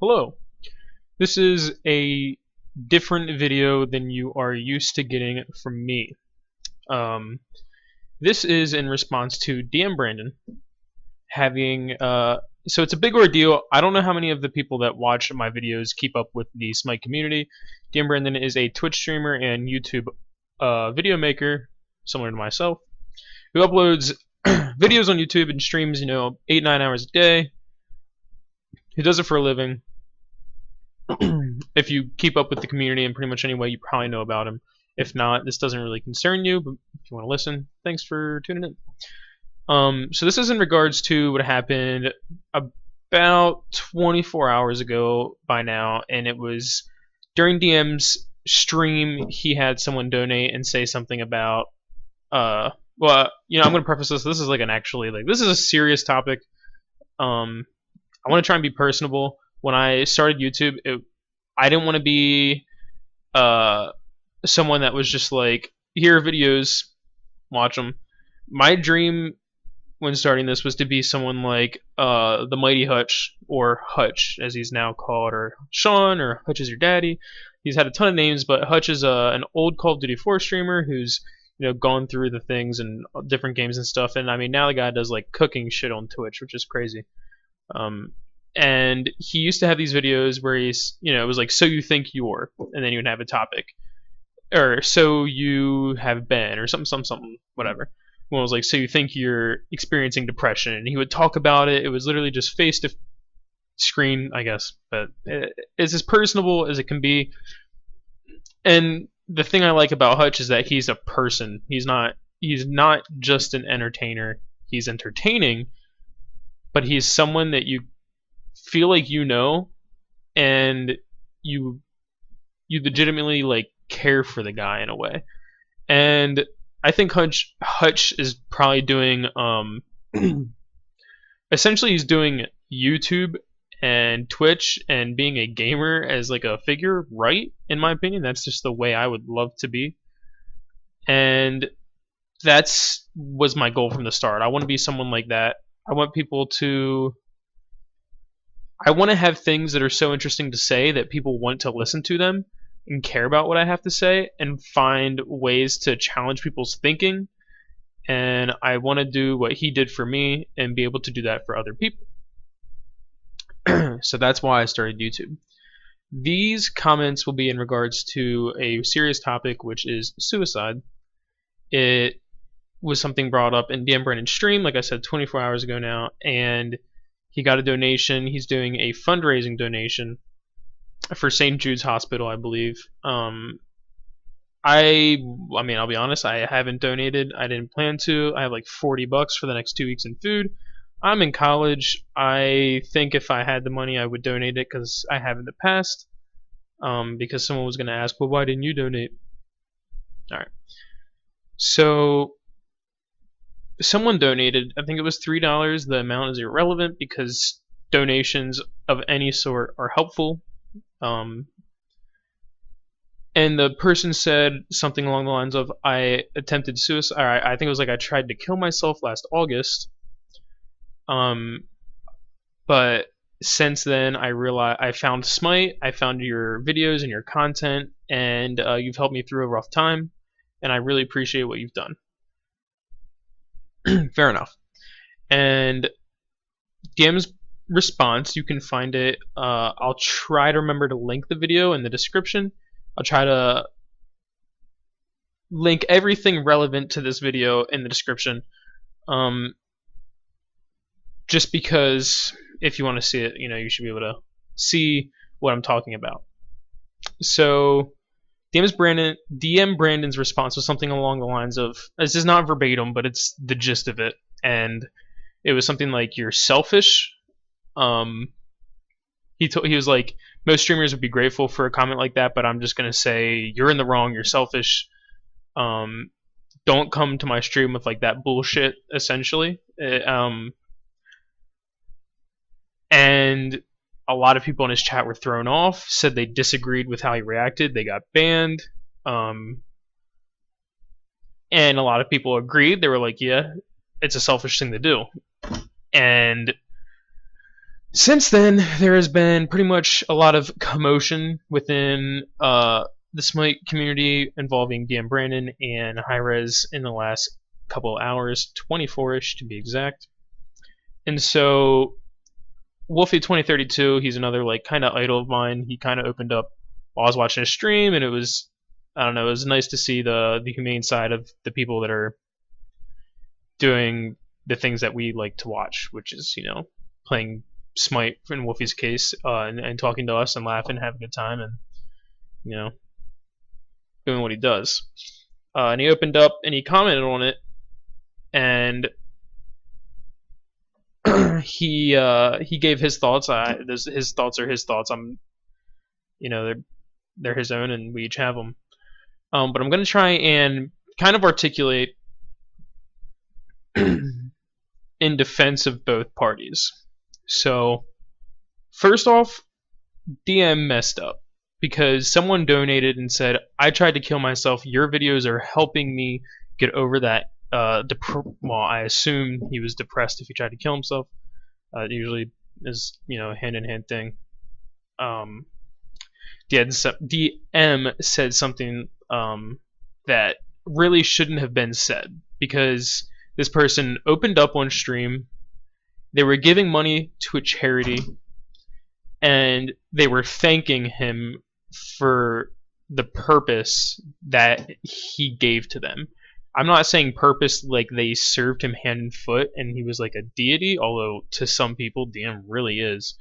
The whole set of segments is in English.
Hello. This is a different video than you are used to getting from me. Um, this is in response to dmbrandon having so it's a big ordeal. I don't know how many of the people that watch my videos keep up with the Smite community. dmbrandon is a Twitch streamer and YouTube video maker, similar to myself, who uploads videos on YouTube and streams, 8-9 hours a day. He does it for a living. If you keep up with the community in pretty much any way, you probably know about him. If not, this doesn't really concern you, but if you want to listen, thanks for tuning in. So this is in regards to what happened about 24 hours ago by now, and it was during DM's stream. He had someone donate and say something about, I'm going to preface this. This is this is a serious topic. I want to try and be personable. When I started YouTube, I didn't want to be someone that was just like, here are videos, watch them. My dream when starting this was to be someone like the Mighty Hutch, or Hutch as he's now called, or Sean, or Hutch is your daddy. He's had a ton of names, but Hutch is an old Call of Duty 4 streamer who's gone through the things and different games and stuff. And I mean, now the guy does like cooking shit on Twitch, which is crazy. And he used to have these videos where he's, it was like, so you think you're, and then he would have a topic, or so you have been, or something, whatever. One was like, so you think you're experiencing depression, and he would talk about it. It was literally just face to screen, I guess, but it's as personable as it can be. And the thing I like about Hutch is that he's a person. He's not just an entertainer. He's entertaining, but he's someone that you feel like and you legitimately like care for the guy in a way. And I think Hutch is probably doing essentially he's doing YouTube and Twitch and being a gamer as like a figure, right? In my opinion, that's just the way I would love to be. And that's was my goal from the start. I want to be someone like that. I want to have things that are so interesting to say that people want to listen to them and care about what I have to say, and find ways to challenge people's thinking. And I want to do what he did for me and be able to do that for other people. So that's why I started YouTube. These comments will be in regards to a serious topic, which is suicide. It was something brought up in dmbrandon's stream, like I said, 24 hours ago now, and he got a donation. He's doing a fundraising donation for St. Jude's Hospital, I believe. I mean, I'll be honest, I haven't donated. I didn't plan to. I have like $40 for the next 2 weeks in food. I'm in college. I think if I had the money, I would donate it, because I have in the past. Because someone was going to ask, well, why didn't you donate? Alright. So someone donated. I think it was $3. The amount is irrelevant because donations of any sort are helpful. And the person said something along the lines of, I attempted suicide. Or I think it was like, I tried to kill myself last August. But since then, I found Smite. I found your videos and your content, and you've helped me through a rough time, and I really appreciate what you've done. Fair enough. And DM's response, you can find it. I'll try to remember to link the video in the description. I'll try to link everything relevant to this video in the description. Just because if you want to see it, you should be able to see what I'm talking about. So dmbrandon's response was something along the lines of, this is not verbatim, but it's the gist of it, and it was something like, you're selfish. He was like, most streamers would be grateful for a comment like that, but I'm just gonna say you're in the wrong, you're selfish. Don't come to my stream with like that bullshit, essentially. And a lot of people in his chat were thrown off, said they disagreed with how he reacted, they got banned. And a lot of people agreed. They were like, yeah, it's a selfish thing to do. And Since then, there has been pretty much a lot of commotion within the Smite community involving dmbrandon and hirez in the last couple of hours, 24ish to be exact. And so Wolfie 2032, he's another like kind of idol of mine. He kind of opened up while I was watching a stream, and it was, I don't know, it was nice to see the humane side of the people that are doing the things that we like to watch, which is, you know, playing Smite in Wolfie's case, and talking to us and laughing, having a good time, and, you know, doing what he does. And he opened up and he commented on it, and he gave his thoughts. His thoughts are his thoughts. You know, they're his own, and we each have them. But I'm gonna try and kind of articulate in defense of both parties. So, first off, DM messed up because someone donated and said, "I tried to kill myself. Your videos are helping me get over that." Well, I assume he was depressed if he tried to kill himself. It usually is, you know, a hand-in-hand thing. DM said something that really shouldn't have been said, because this person opened up on stream, they were giving money to a charity, and they were thanking him for the purpose that he gave to them. I'm not saying purpose like they served him hand and foot and he was like a deity, although to some people DM really is.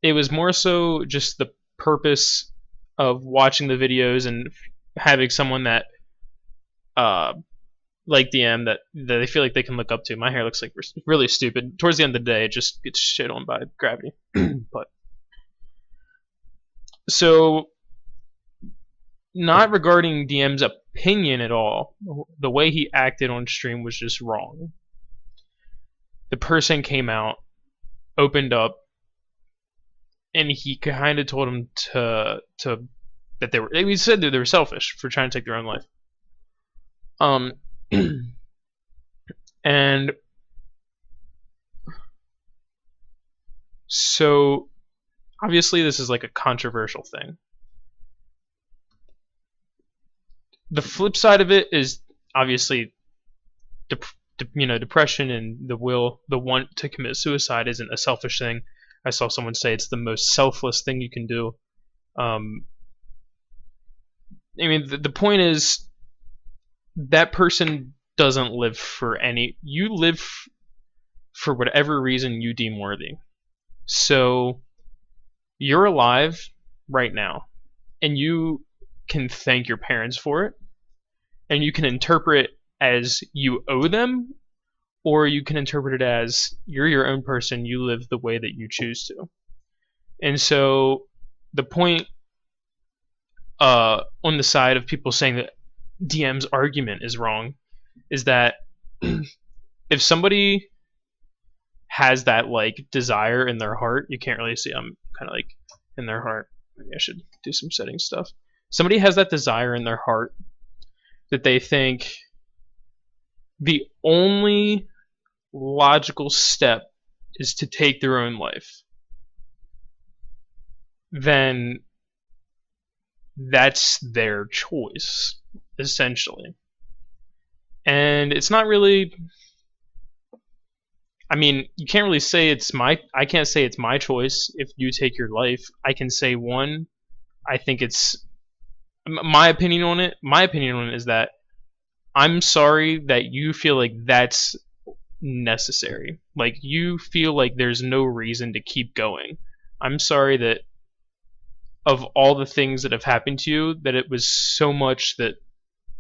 It was more so just the purpose of watching the videos and having someone that like DM that they feel like they can look up to. My hair looks like really stupid. Towards the end of the day, it just gets shit on by gravity. But so, not regarding DM's opinion at all, the way he acted on stream was just wrong. The person came out, opened up, and he kind of told him that he said that they were selfish for trying to take their own life. And so obviously this is like a controversial thing. The flip side of it is obviously depression and the want to commit suicide isn't a selfish thing. I saw someone say it's the most selfless thing you can do. I mean, the point is that person doesn't live for any. You live for whatever reason you deem worthy. So you're alive right now, and you can thank your parents for it, and you can interpret it as you owe them, or you can interpret it as you're your own person, you live the way that you choose to. And so the point on the side of people saying that DM's argument is wrong is that if somebody has that like desire in their heart, you can't really see, I'm kind of like in their heart, maybe I should do some setting stuff. Somebody has that desire in their heart that they think the only logical step is to take their own life, then that's their choice, essentially. And it's not really, I mean, you can't really say I can't say it's my choice if you take your life. I can say, one, I think it's my opinion on it. My opinion on it is that I'm sorry that you feel like that's necessary. Like, you feel like there's no reason to keep going. I'm sorry that of all the things that have happened to you, that it was so much that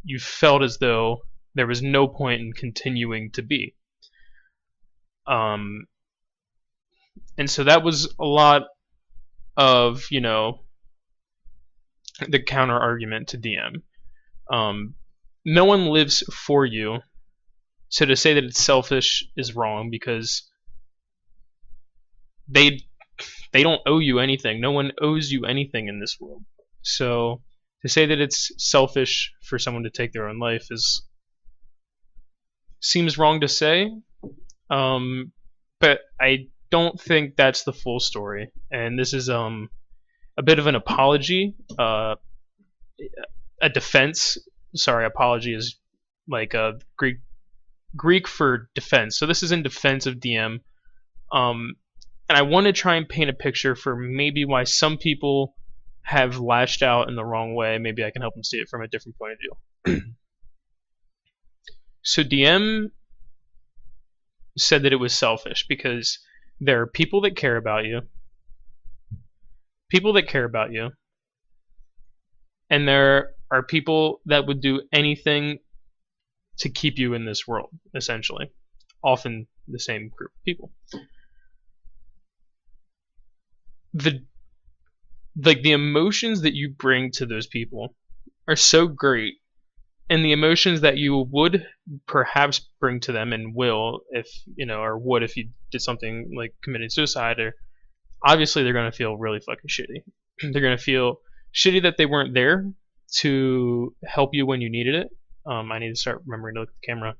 you felt as though there was no point in continuing to be. And so that was a lot of, you know, the counter argument to DM. No one lives for you, so to say that it's selfish is wrong, because they don't owe you anything. No one owes you anything in this world. So to say that it's selfish for someone to take their own life seems wrong to say. But I don't think that's the full story, and this is a bit of an apology, a defense. Sorry, apology is like a Greek for defense. So this is in defense of DM. And I want to try and paint a picture for maybe why some people have lashed out in the wrong way. Maybe I can help them see it from a different point of view. So DM said that it was selfish because there are people that care about you, and there are people that would do anything to keep you in this world, essentially. Often the same group of people. The emotions that you bring to those people are so great, and the emotions that you would perhaps bring to them and will, if or would if you did something like committed suicide, or obviously they're going to feel really fucking shitty. They're going to feel shitty that they weren't there to help you when you needed it. I need to start remembering to look at the camera.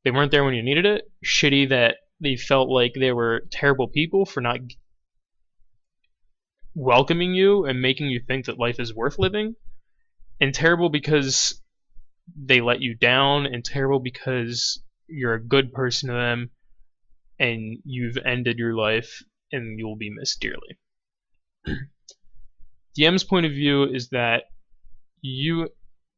They weren't there when you needed it. Shitty that they felt like they were terrible people for not welcoming you and making you think that life is worth living. And terrible because they let you down, and terrible because you're a good person to them and you've ended your life and you'll be missed dearly. DM's point of view is that you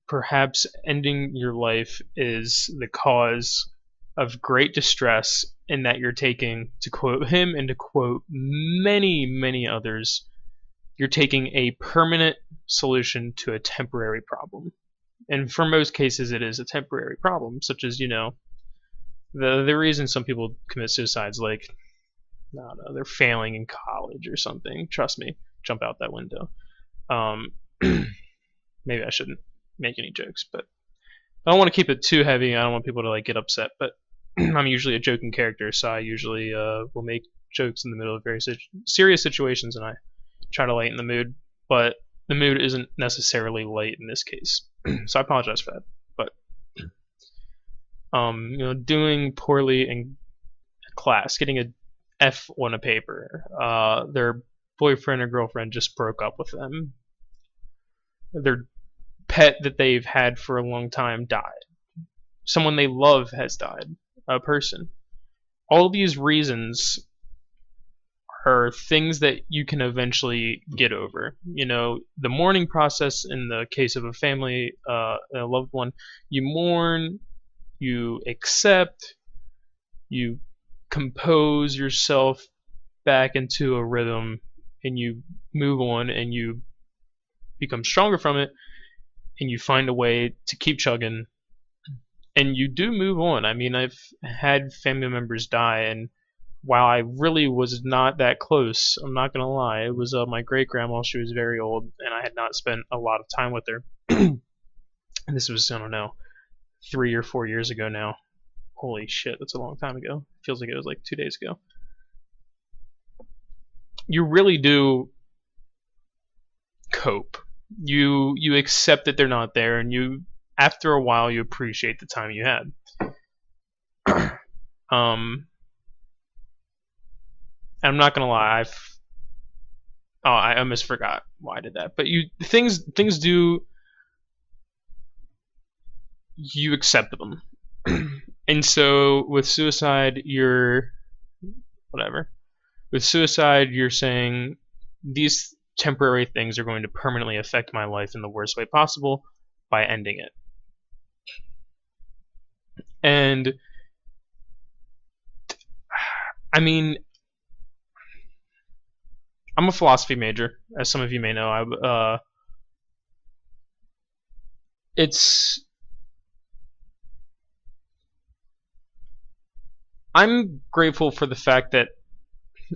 perhaps ending your life is the cause of great distress, and that you're taking, to quote him and to quote many, many others, you're taking a permanent solution to a temporary problem. And for most cases it is a temporary problem, such as, the reason some people commit suicides, like, I don't know, they're failing in college or something. Trust me, jump out that window. Maybe I shouldn't make any jokes, but I don't want to keep it too heavy. I don't want people to like get upset, but I'm usually a joking character, so I usually will make jokes in the middle of very serious situations, and I try to lighten the mood, but the mood isn't necessarily light in this case. So I apologize for that. But doing poorly in class, getting a F on a paper, their boyfriend or girlfriend just broke up with them, their pet that they've had for a long time died, someone they love has died, a person. All these reasons are things that you can eventually get over. The mourning process in the case of a family, a loved one, you mourn, you accept, you compose yourself back into a rhythm, and you move on, and you become stronger from it, and you find a way to keep chugging, and you do move on. I mean, I've had family members die, and while I really was not that close, I'm not gonna lie, it was my great grandma. She was very old, and I had not spent a lot of time with her. And this was, I don't know, 3 or 4 years ago now. Holy shit, that's a long time ago. Feels like it was like 2 days ago. You really do cope. You accept that they're not there, and you, after a while, you appreciate the time you had. I'm not gonna lie, I almost forgot why I did that. But things do, you accept them. And so with suicide, With suicide, you're saying these temporary things are going to permanently affect my life in the worst way possible by ending it. And I mean, I'm a philosophy major, as some of you may know. I'm grateful for the fact that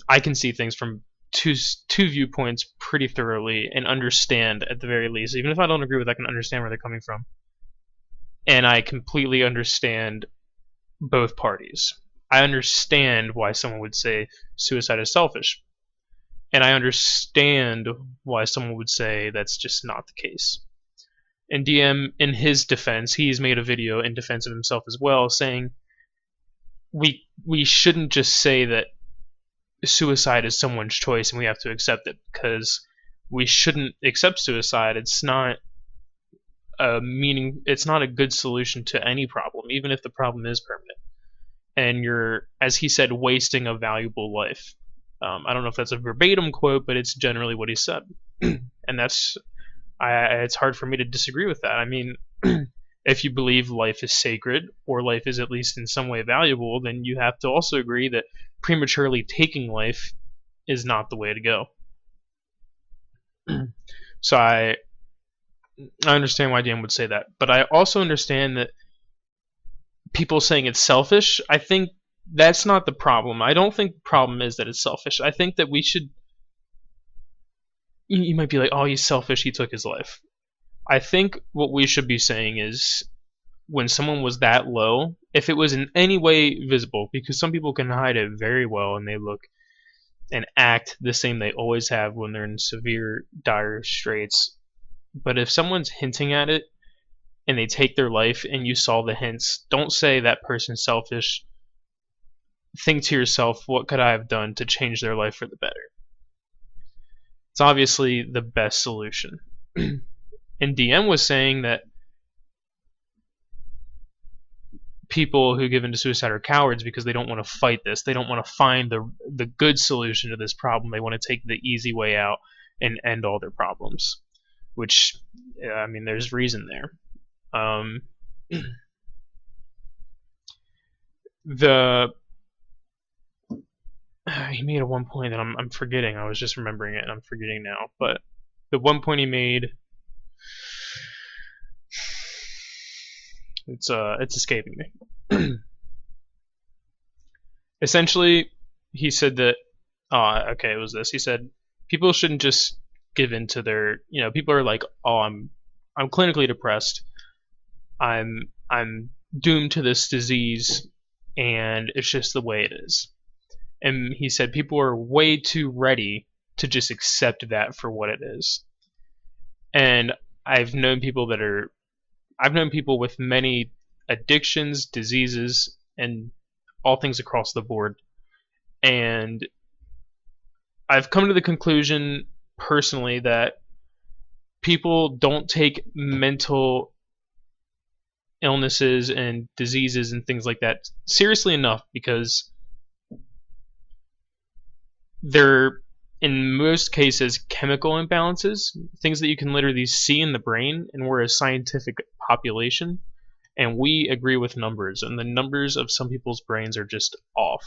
I can see things from two viewpoints pretty thoroughly, and understand, at the very least, even if I don't agree with it, I can understand where they're coming from. And I completely understand both parties. I understand why someone would say suicide is selfish. And I understand why someone would say that's just not the case. And DM, in his defense, he's made a video in defense of himself as well, saying we shouldn't just say that suicide is someone's choice and we have to accept it, because we shouldn't accept suicide. It's not a good solution to any problem, even if the problem is permanent. And you're, as he said, wasting a valuable life. I don't know if that's a verbatim quote, but it's generally what he said. And it's hard for me to disagree with that. I mean, if you believe life is sacred, or life is at least in some way valuable, then you have to also agree that prematurely taking life is not the way to go. So I understand why Dan would say that, but I also understand that people saying it's selfish, I think that's not the problem. I don't think the problem is that it's selfish. I think that we should. You might be like, oh, he's selfish, he took his life. I think what we should be saying is, when someone was that low, if it was in any way visible, because some people can hide it very well and they look and act the same they always have when they're in severe, dire straits. But if someone's hinting at it and they take their life and you saw the hints, don't say that person's selfish. Think to yourself, what could I have done to change their life for the better? It's obviously the best solution. And DM was saying that people who give into suicide are cowards because they don't want to fight this. They don't want to find the good solution to this problem. They want to take the easy way out and end all their problems. Which, I mean, there's reason there. He made at one point that I'm forgetting. I was just remembering it and I'm forgetting now. But the one point he made, it's escaping me. Essentially, he said that. Okay, it was this. He said people shouldn't just give in to their. People are like, oh, I'm clinically depressed. I'm doomed to this disease, and it's just the way it is. And he said people are way too ready to just accept that for what it is. And I've known people with many addictions, diseases, and all things across the board. And I've come to the conclusion personally that people don't take mental illnesses and diseases and things like that seriously enough, because they're in most cases chemical imbalances, things that you can literally see in the brain, and we're a scientific population and we agree with numbers, and the numbers of some people's brains are just off.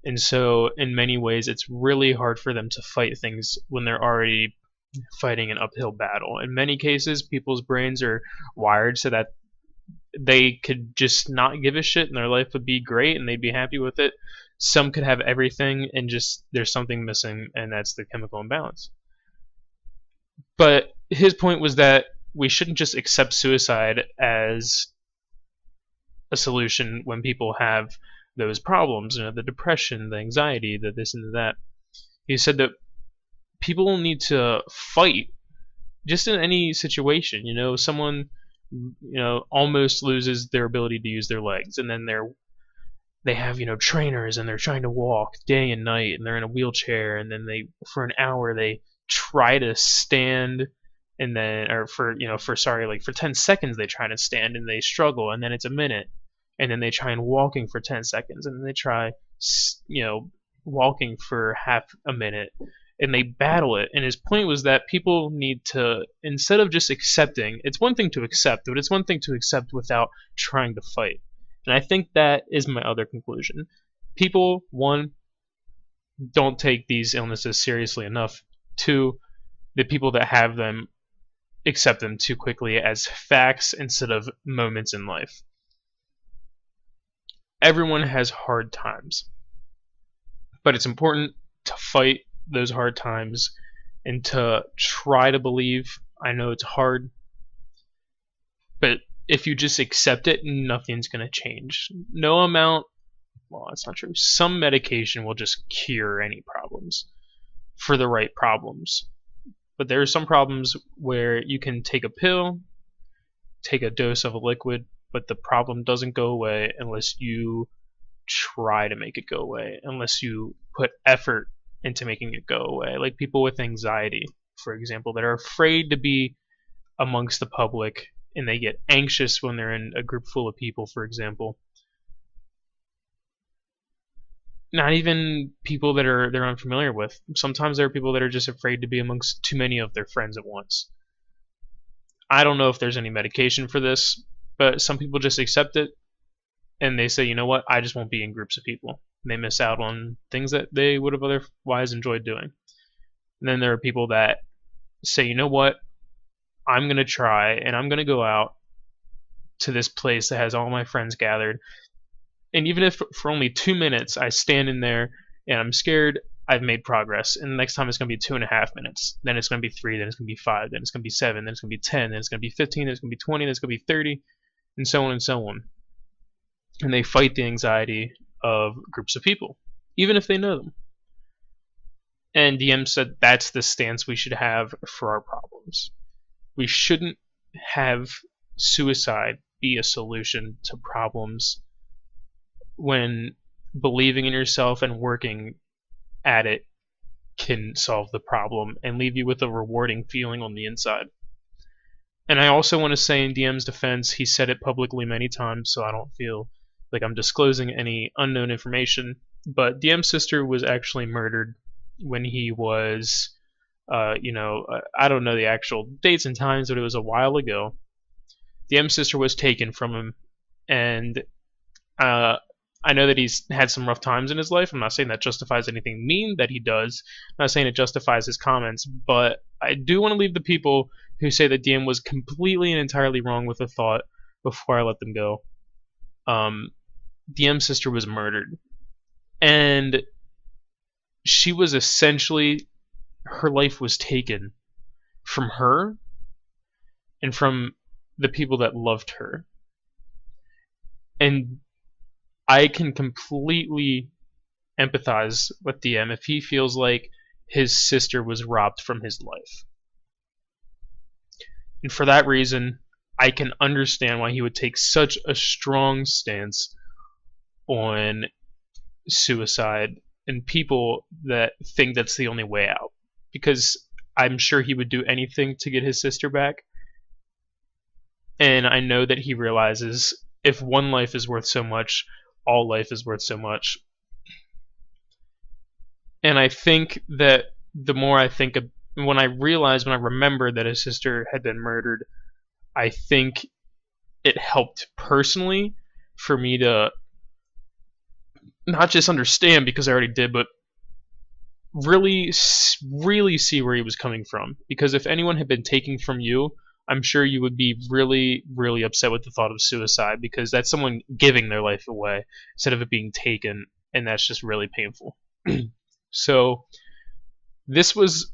And so in many ways it's really hard for them to fight things when they're already fighting an uphill battle. In many cases people's brains are wired so that they could just not give a shit and their life would be great and they'd be happy with it. Some could have everything and just there's something missing, and that's the chemical imbalance. But his point was that we shouldn't just accept suicide as a solution when people have those problems, the depression, the anxiety, the this and that. He said that people need to fight just in any situation. Someone almost loses their ability to use their legs, and then they have trainers and they're trying to walk day and night, and they're in a wheelchair, and then for an hour they try to stand, and then for 10 seconds they try to stand and they struggle, and then it's a minute, and then they try and walking for 10 seconds, and then they try walking for half a minute, and they battle it. And his point was that people need to, instead of just accepting, it's one thing to accept, but it's one thing to accept without trying to fight. And I think that is my other conclusion. People, one, don't take these illnesses seriously enough. Two, the people that have them accept them too quickly as facts instead of moments in life. Everyone has hard times, but it's important to fight those hard times and to try to believe. I know it's hard, but if you just accept it, nothing's going to change. No amount, well, that's not true. Some medication will just cure any problems for the right problems. But there are some problems where you can take a pill, take a dose of a liquid, but the problem doesn't go away unless you try to make it go away, unless you put effort into making it go away, like people with anxiety, for example, that are afraid to be amongst the public and they get anxious when they're in a group full of people, for example. Not even people that they're unfamiliar with. Sometimes there are people that are just afraid to be amongst too many of their friends at once. I don't know if there's any medication for this, but some people just accept it and they say, you know what, I just won't be in groups of people. And they miss out on things that they would have otherwise enjoyed doing. And then there are people that say, you know what, I'm going to try and I'm going to go out to this place that has all my friends gathered. And even if for only 2 minutes I stand in there and I'm scared, I've made progress. And the next time it's going to be 2.5 minutes. Then it's going to be 3, then it's going to be 5, then it's going to be 7, then it's going to be 10, then it's going to be 15, then it's going to be 20, then it's going to be 30, and so on and so on. And they fight the anxiety of groups of people, even if they know them. And DM said that's the stance we should have for our problems. We shouldn't have suicide be a solution to problems when believing in yourself and working at it can solve the problem and leave you with a rewarding feeling on the inside. And I also want to say in DM's defense, he said it publicly many times, so I don't feel like I'm disclosing any unknown information, but DM's sister was actually murdered when he was, I don't know the actual dates and times, but it was a while ago. DM's sister was taken from him, and I know that he's had some rough times in his life. I'm not saying that justifies anything mean that he does. I'm not saying it justifies his comments, but I do want to leave the people who say that DM was completely and entirely wrong with a thought before I let them go. DM's sister was murdered, and she was essentially, her life was taken from her and from the people that loved her. And I can completely empathize with DM if he feels like his sister was robbed from his life. And for that reason, I can understand why he would take such a strong stance on suicide and people that think that's the only way out. Because I'm sure he would do anything to get his sister back. And I know that he realizes if one life is worth so much, all life is worth so much. And I think that the more I think of, when I remember that his sister had been murdered, I think it helped personally for me to not just understand, because I already did, but really see where he was coming from. Because if anyone had been taken from you, I'm sure you would be really, really upset with the thought of suicide, because that's someone giving their life away instead of it being taken, and that's just really painful. So this was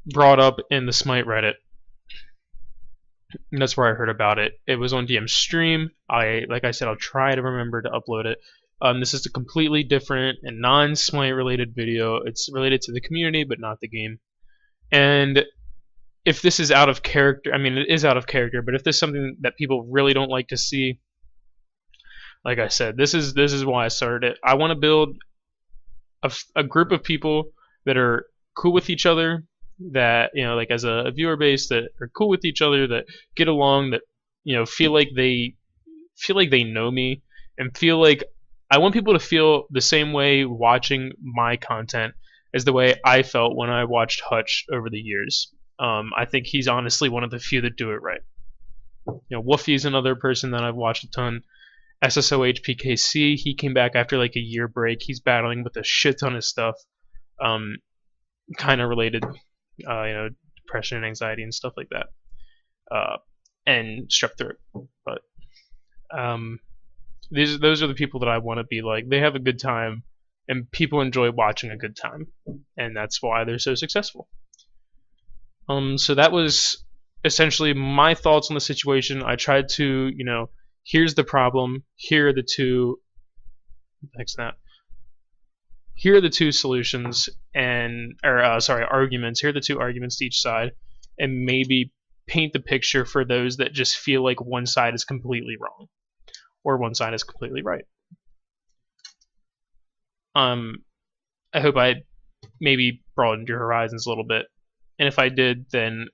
brought up in the Smite Reddit, and that's where I heard about it. It was on DM's stream. Like I said, I'll try to remember to upload it. This is a completely different and non-Smite related video. It's related to the community, but not the game. And if this is out of character, I mean, it is out of character, but if this is something that people really don't like to see, like I said, this is why I started it. I want to build a group of people that are cool with each other, that, like as a viewer base, that are cool with each other, that get along, that, feel like they know me, and feel like I want people to feel the same way watching my content as the way I felt when I watched Hutch over the years. I think he's honestly one of the few that do it right. Woofy's another person that I've watched a ton. SSOHPKC, he came back after like a year break. He's battling with a shit ton of stuff, kind of related, depression and anxiety and stuff like that, and strep throat. But those are the people that I want to be like. They have a good time, and people enjoy watching a good time, and that's why they're so successful. So that was essentially my thoughts on the situation. I tried to, here's the problem. Here are the two. Here are the two solutions, arguments. Here are the two arguments to each side, and maybe paint the picture for those that just feel like one side is completely wrong, or one side is completely right. I hope I maybe broadened your horizons a little bit. And if I did, then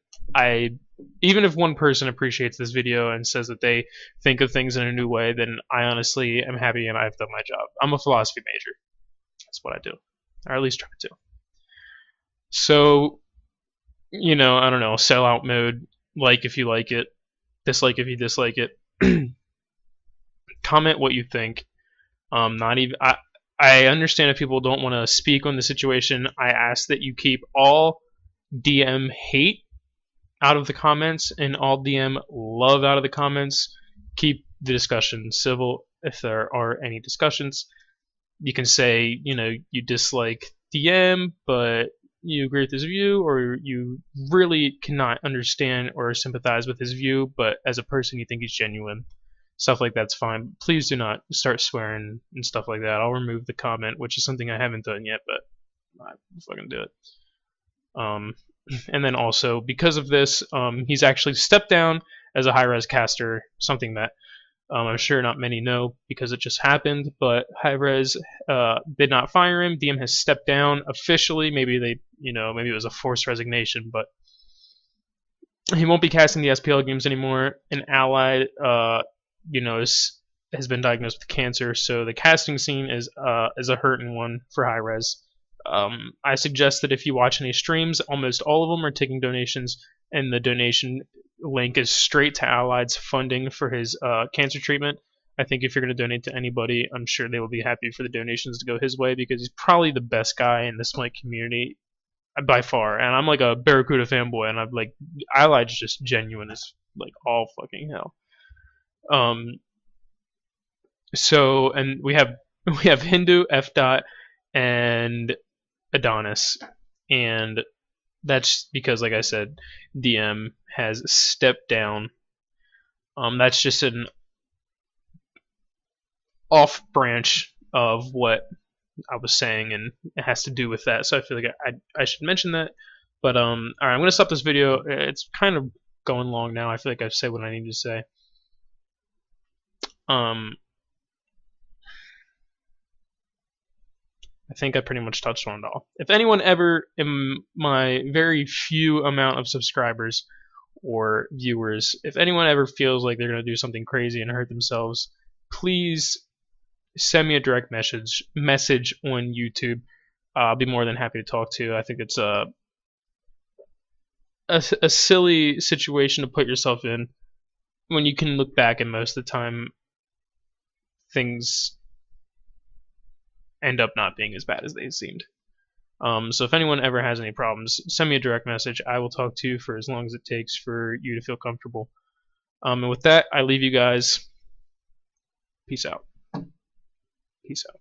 even if one person appreciates this video and says that they think of things in a new way, then I honestly am happy and I've done my job. I'm a philosophy major. That's what I do, or at least try to. So, I don't know, sellout mode. Like if you like it, dislike if you dislike it. Comment what you think. Not even I understand if people don't want to speak on the situation. I ask that you keep all DM hate out of the comments and all DM love out of the comments. Keep the discussion civil if there are any discussions. You can say, you dislike DM, but you agree with his view, or you really cannot understand or sympathize with his view, but as a person you think he's genuine. Stuff like that's fine. Please do not start swearing and stuff like that. I'll remove the comment, which is something I haven't done yet, but I'm fucking do it. And then also, because of this, he's actually stepped down as a high-res caster, something that I'm sure not many know because it just happened, but hirez did not fire him. DM has stepped down officially. Maybe maybe it was a forced resignation, but he won't be casting the SPL games anymore. An ally, has been diagnosed with cancer, so the casting scene is a hurting one for hirez. I suggest that if you watch any streams, almost all of them are taking donations, and the donation link is straight to Allied's funding for his cancer treatment. I think if you're going to donate to anybody, I'm sure they will be happy for the donations to go his way because he's probably the best guy in this community by far. And I'm like a Barracuda fanboy, and I'm like, Allied's just genuine as like all fucking hell. So, and we have Hindu, F. Dot, and Adonis, and that's because, like I said, DM has stepped down. That's just an off branch of what I was saying, and it has to do with that. So I feel like I should mention that. But all right, I'm gonna stop this video. It's kind of going long now. I feel like I've said what I need to say. I think I pretty much touched on it all. If anyone ever, in my very few amount of subscribers or viewers, if anyone ever feels like they're going to do something crazy and hurt themselves, please send me a direct message on YouTube. I'll be more than happy to talk to you. I think it's a silly situation to put yourself in when you can look back and most of the time things end up not being as bad as they seemed. So if anyone ever has any problems, send me a direct message. I will talk to you for as long as it takes for you to feel comfortable. And with that, I leave you guys. Peace out. Peace out.